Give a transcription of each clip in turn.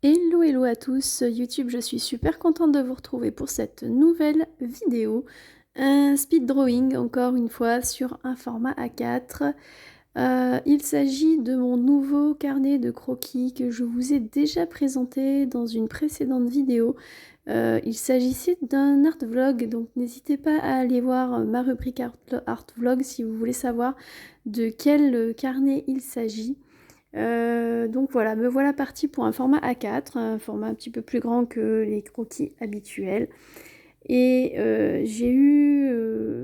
Hello hello à tous, YouTube, je suis super contente de vous retrouver pour cette nouvelle vidéo. Un speed drawing encore une fois sur un format A4. Il s'agit de mon nouveau carnet de croquis que je vous ai déjà présenté dans une précédente vidéo. Il s'agissait d'un art vlog, donc n'hésitez pas à aller voir ma rubrique art vlog si vous voulez savoir de quel carnet il s'agit. Donc voilà, me voilà partie pour un format A4, un format un petit peu plus grand que les croquis habituels. Et j'ai eu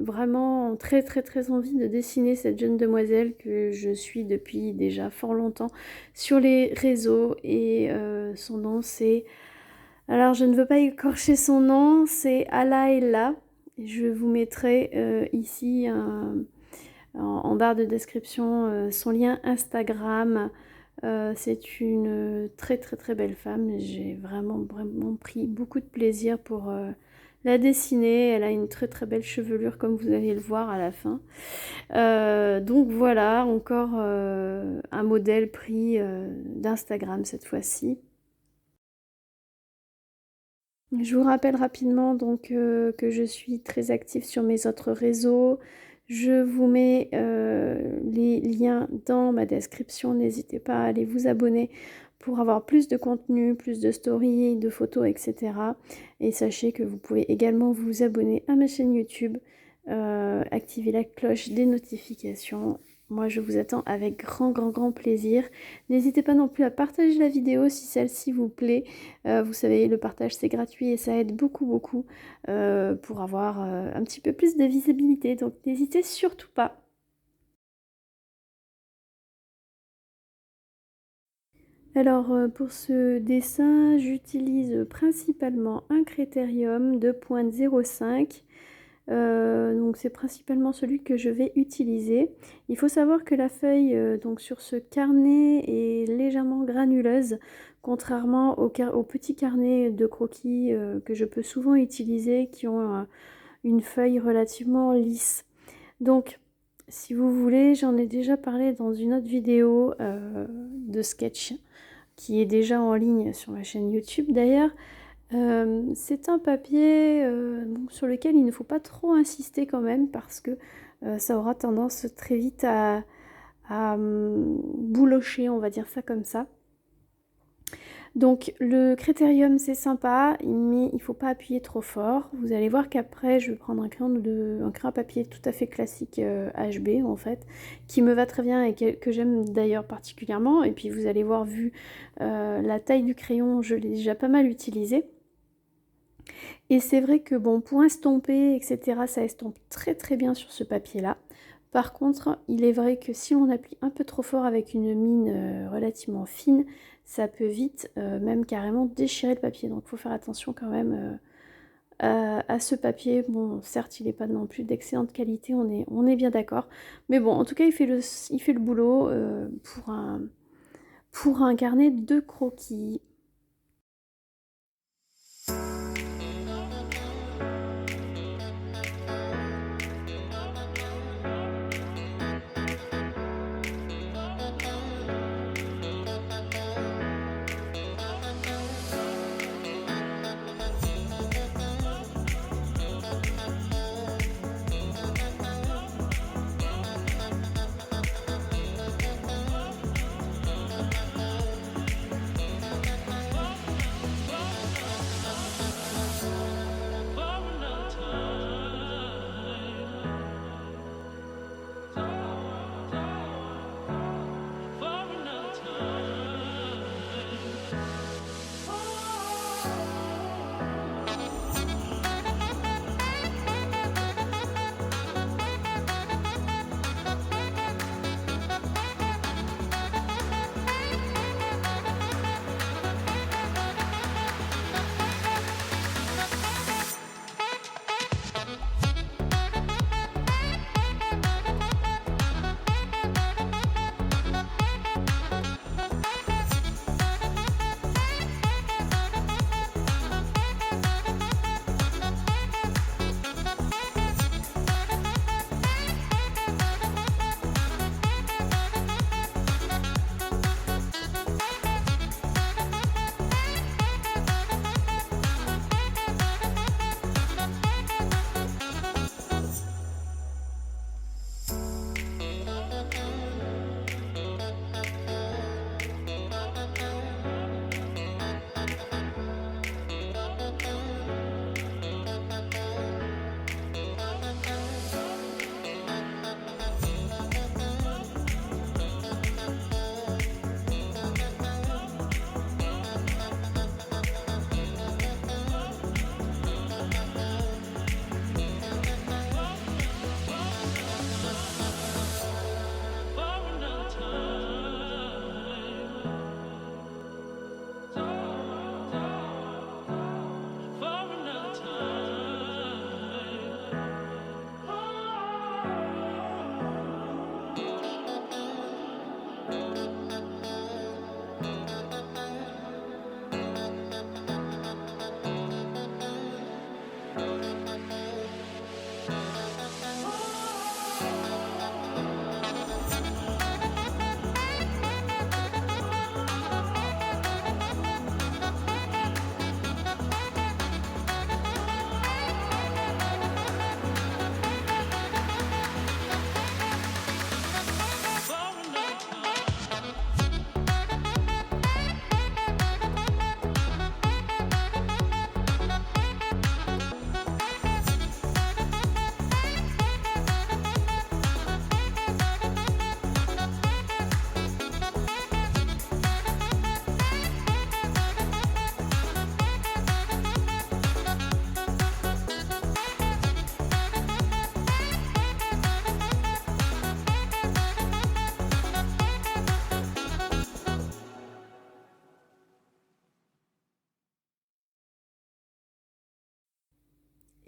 vraiment très très très envie de dessiner cette jeune demoiselle que je suis depuis déjà fort longtemps sur les réseaux. Et son nom c'est... Alors je ne veux pas écorcher son nom, c'est Alaïla. Je vous mettrai ici en barre de description son lien Instagram. C'est une très très très belle femme. J'ai vraiment pris beaucoup de plaisir pour la dessiner. Elle a une très très belle chevelure comme vous allez le voir à la fin. Donc voilà, encore un modèle pris d'Instagram cette fois-ci. Je vous rappelle rapidement donc que je suis très active sur mes autres réseaux. Je vous mets les liens dans ma description. N'hésitez pas à aller vous abonner pour avoir plus de contenu, plus de stories, de photos, etc. Et sachez que vous pouvez également vous abonner à ma chaîne YouTube, activer la cloche des notifications. Moi, je vous attends avec grand plaisir. N'hésitez pas non plus à partager la vidéo si celle-ci vous plaît. Vous savez, le partage, c'est gratuit et ça aide beaucoup pour avoir un petit peu plus de visibilité. Donc, n'hésitez surtout pas. Alors, pour ce dessin, j'utilise principalement un Critérium 2.05. Donc c'est principalement celui que je vais utiliser. Il faut savoir que la feuille donc sur ce carnet est légèrement granuleuse, contrairement aux petits carnets de croquis que je peux souvent utiliser, qui ont une feuille relativement lisse. Donc si vous voulez, j'en ai déjà parlé dans une autre vidéo de sketch qui est déjà en ligne sur ma chaîne YouTube d'ailleurs. C'est un papier sur lequel il ne faut pas trop insister quand même parce que ça aura tendance très vite à boulocher, on va dire ça comme ça. Donc le Critérium c'est sympa, mais il ne faut pas appuyer trop fort. Vous allez voir qu'après je vais prendre un crayon à papier tout à fait classique HB en fait, qui me va très bien et que j'aime d'ailleurs particulièrement. Et puis vous allez voir, vu la taille du crayon, je l'ai déjà pas mal utilisé. Et c'est vrai que bon, pour estomper, etc., ça estompe très bien sur ce papier-là. Par contre, il est vrai que si on appuie un peu trop fort avec une mine relativement fine, ça peut vite, même carrément déchirer le papier. Donc il faut faire attention quand même à ce papier. Bon, certes, il n'est pas non plus d'excellente qualité, on est bien d'accord. Mais bon, en tout cas, il fait le boulot pour un carnet de croquis.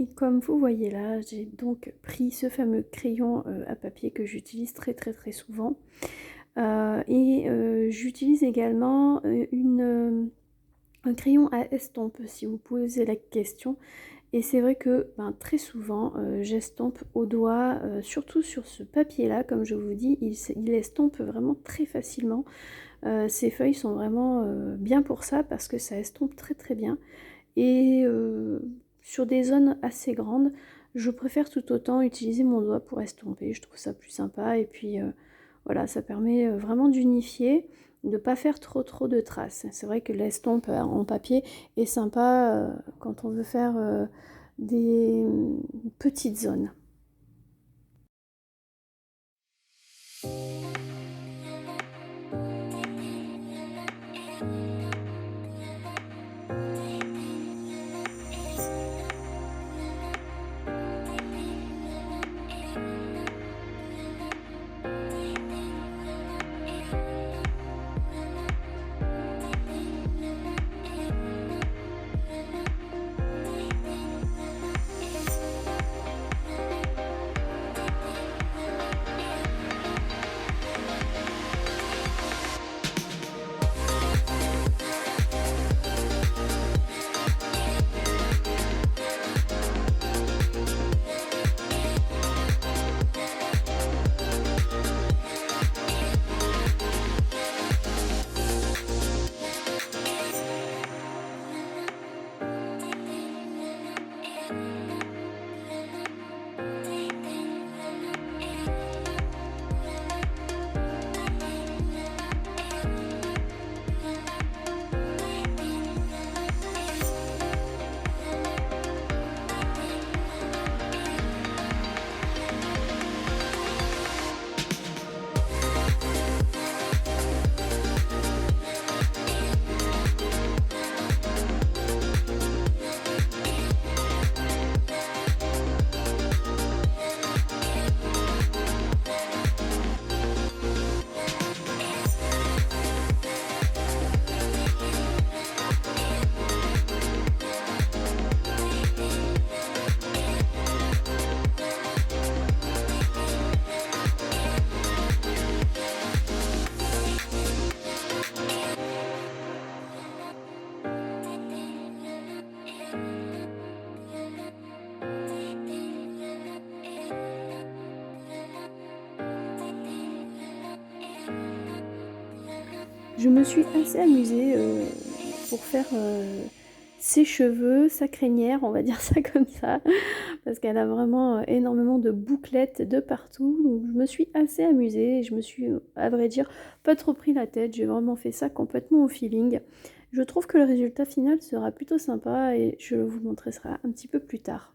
Et comme vous voyez là, j'ai donc pris ce fameux crayon à papier que j'utilise très très très souvent. J'utilise également un crayon à estompe, si vous posez la question. Et c'est vrai que très souvent, j'estompe au doigt, surtout sur ce papier-là, comme je vous dis, il estompe vraiment très facilement. Ces feuilles sont vraiment bien pour ça parce que ça estompe très très bien. Et sur des zones assez grandes, je préfère tout autant utiliser mon doigt pour estomper. Je trouve ça plus sympa et puis voilà, ça permet vraiment d'unifier, de ne pas faire trop de traces. C'est vrai que l'estompe en papier est sympa quand on veut faire des petites zones. Je me suis assez amusée pour faire ses cheveux, sa crinière, on va dire ça comme ça, parce qu'elle a vraiment énormément de bouclettes de partout. Donc je me suis assez amusée et je me suis, à vrai dire, pas trop pris la tête. J'ai vraiment fait ça complètement au feeling. Je trouve que le résultat final sera plutôt sympa et je vous montrerai ça un petit peu plus tard.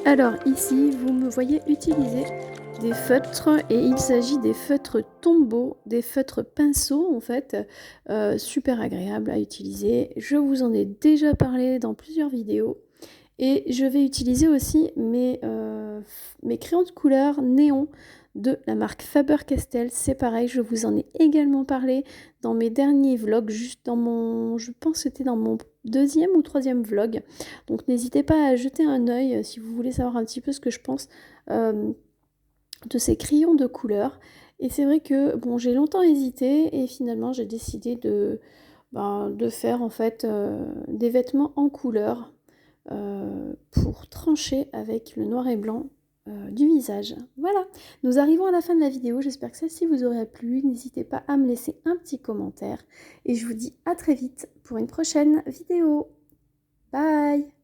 Alors ici, vous me voyez utiliser des feutres et il s'agit des feutres Tombow, des feutres pinceaux en fait, super agréables à utiliser. Je vous en ai déjà parlé dans plusieurs vidéos et je vais utiliser aussi mes crayons de couleur néon de la marque Faber-Castell. C'est pareil, je vous en ai également parlé dans mes derniers vlogs, juste dans mon, je pense que c'était dans mon deuxième ou troisième vlog. Donc n'hésitez pas à jeter un œil si vous voulez savoir un petit peu ce que je pense de ces crayons de couleur. Et c'est vrai que bon, j'ai longtemps hésité et finalement j'ai décidé de faire en fait des vêtements en couleur pour trancher avec le noir et blanc du visage. Voilà, nous arrivons à la fin de la vidéo, j'espère que celle-ci vous aura plu, n'hésitez pas à me laisser un petit commentaire et je vous dis à très vite pour une prochaine vidéo. Bye!